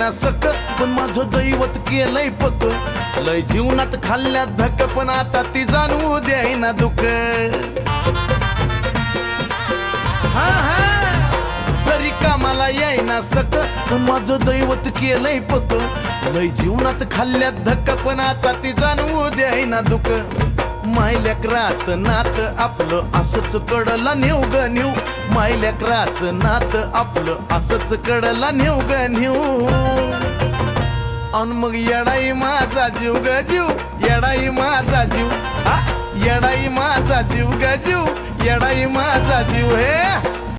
येईना सक पण माझं दैवत केलंय पक लय जीवनात खाल्ल्यात धक पण आता ती जाणवू द्यायना दुःख हा हा तरी कामाला येईना सक पण माझं दैवत केलंय पक लय जीवनात खाल्ल्यात धक पण आता ती जाणवू द्यायना दुःख मायलेकराचं नात आपलं असंच कडला नेऊ ग नेऊ मायलेकराचं नात आपलं असंच कडला नेऊ ग नेऊ अन मग येडाई माझा जीव ग जीव येडाई माझा जीव हा येडाई माझा जीव ग जीव येडाई माझा जीव हे